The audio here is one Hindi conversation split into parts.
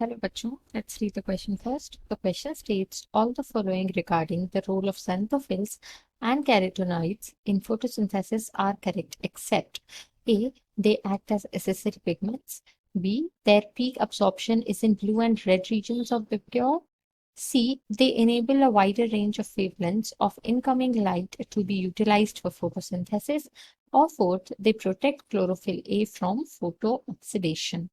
Hello, bachcho. Let's read the question first. The question states all the following regarding the role of xanthophylls and carotenoids in photosynthesis are correct, except A. They act as accessory pigments. B. Their peak absorption is in blue and red regions of Vibgyor. C. They enable a wider range of wavelengths of incoming light to be utilized for photosynthesis. Or fourth, they protect chlorophyll A from photooxidation.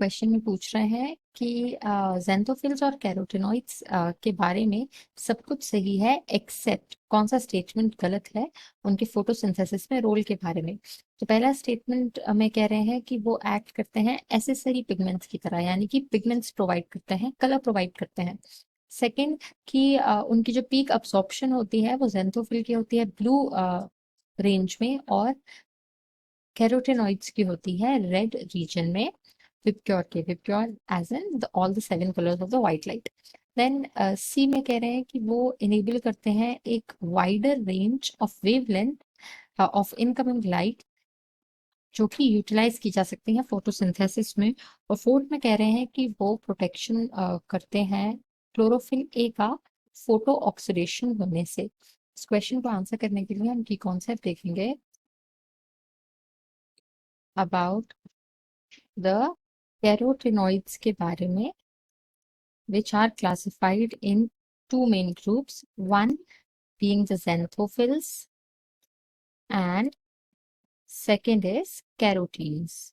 Question में पूछ रहे हैं कि जेंथोफिल्स और कैरोटिनॉइड्स के बारे में सब कुछ सही है एक्सेप्ट कौन सा स्टेटमेंट गलत है उनके फोटोसिंथेसिस में रोल के बारे में। तो पहला स्टेटमेंट में कह रहे हैं कि वो एक्ट करते हैं एसेसरी पिगमेंट्स की तरह, यानी कि पिगमेंट्स प्रोवाइड करते हैं, कलर प्रोवाइड करते हैं। सेकंड कि उनकी जो पीक अब्सॉर्प्शन होती है वो जेंथोफिल की होती है ब्लू रेंज में, और कैरोटिनॉइड्स की होती है रेड रीजन में। Vibgyor as in all the 7 colors of the white light. Then C में कह रहे हैं कि वो enable करते हैं एक wider range of wavelength of incoming light जो कि यूटिलाइज की जा सकती है फोटोसिंथेसिस में। और फोर्थ में कह रहे हैं कि वो प्रोटेक्शन करते हैं क्लोरोफिल ए का फोटो ऑक्सीडेशन होने से। इस क्वेश्चन को आंसर करने के लिए हम की कॉन्सेप्ट देखेंगे अबाउट द कैरोटिनॉइड्स के बारे में, which are classified in two main groups, one being the xanthophylls and second is carotenes.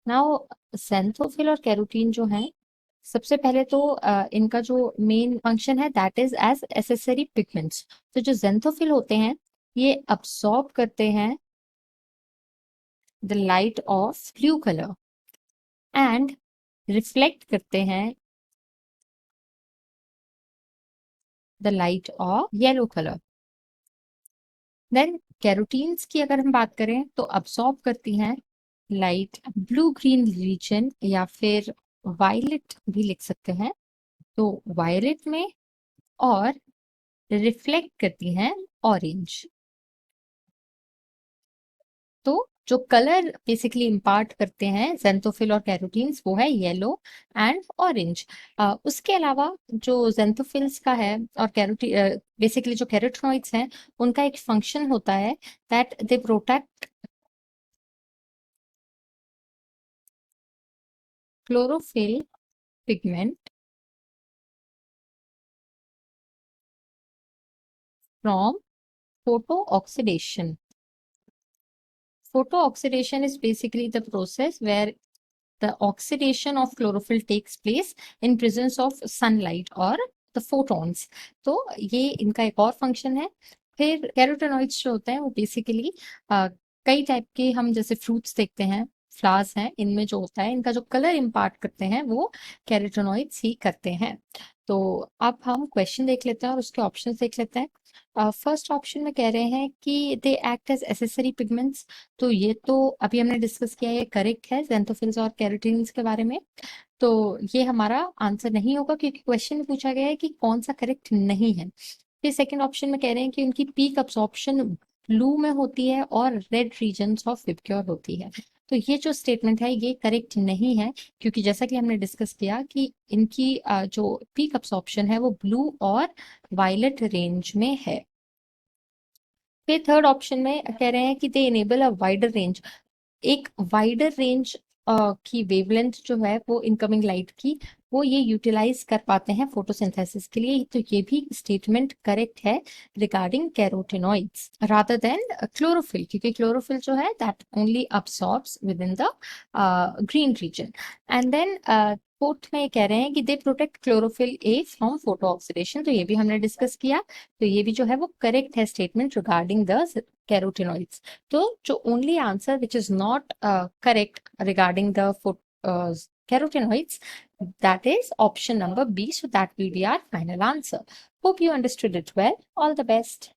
Now xanthophylls और कैरोटीन जो हैं, सबसे पहले तो इनका जो मेन फंक्शन है that is as accessory pigments. तो जो xanthophylls होते हैं ये अब्सॉर्ब करते हैं the light of blue colour and reflect करते हैं the light of yellow colour. Then carotenes की अगर हम बात करें तो अब्सॉर्ब करती हैं लाइट ब्लू ग्रीन रीजन या फिर वायलेट भी लिख सकते हैं, तो वायलेट में, और रिफ्लेक्ट करती हैं ऑरेंज। तो जो कलर बेसिकली इम्पार्ट करते हैं जेंथोफिल और कैरोटीन्स वो है येलो एंड ऑरेंज। उसके अलावा जो जेंथोफिल्स का है और कैरोटी बेसिकली जो कैरोटिनॉइड्स हैं उनका एक फंक्शन होता है that they protect chlorophyll pigment from photooxidation. Photooxidation is basically the process where the oxidation of chlorophyll takes place in presence of sunlight or the photons. तो ये इनका एक और फंक्शन है। फिर कैरोटेनॉइड्स जो होते हैं वो बेसिकली कई टाइप के, हम जैसे फ्रूट्स देखते हैं, फ्लावर्स हैं, इनमें जो होता है इनका जो कलर इम्पार्ट करते हैं वो कैरोटेनॉइड्स ही करते हैं। तो अब हम क्वेश्चन देख लेते हैं और उसके ऑप्शंस देख लेते हैं। फर्स्ट ऑप्शन में कह रहे हैं कि they act as accessory pigments, तो ये तो अभी हमने डिस्कस किया, ये करेक्ट है xanthophylls और कैरोटीन्स के बारे में। तो ये हमारा आंसर नहीं होगा क्योंकि क्वेश्चन में पूछा गया है कि कौन सा करेक्ट नहीं है। फिर सेकंड ऑप्शन में कह रहे हैं कि उनकी पीक अब्सॉर्प्शन ब्लू में होती है और रेड रीजन्स ऑफ विबग्योर होती है। तो ये जो स्टेटमेंट है ये करेक्ट नहीं है क्योंकि जैसा कि हमने डिस्कस किया कि इनकी जो पीक अब्सॉर्प्शन है वो ब्लू और वायलेट रेंज में है। फिर थर्ड ऑप्शन में कह रहे हैं कि दे इनेबल अ वाइडर रेंज, एक वाइडर रेंज की वेवलेंथ जो है वो इनकमिंग लाइट की वो ये यूटिलाइज कर पाते हैं फोटोसिंथेसिस के लिए। तो ये भी स्टेटमेंट करेक्ट है regarding carotenoids rather than chlorophyll, क्योंकि क्लोरोफिल जो है that only absorbs within the green region. And then fourth में कह रहे हैं कि they protect chlorophyll a from photo oxidation, तो ये भी हमने डिस्कस किया। तो ये भी जो है वो करेक्ट है statement regarding the carotenoids. So, the only answer which is not correct regarding the carotenoids, that is option number B. So, that will be our final answer. Hope you understood it well. All the best.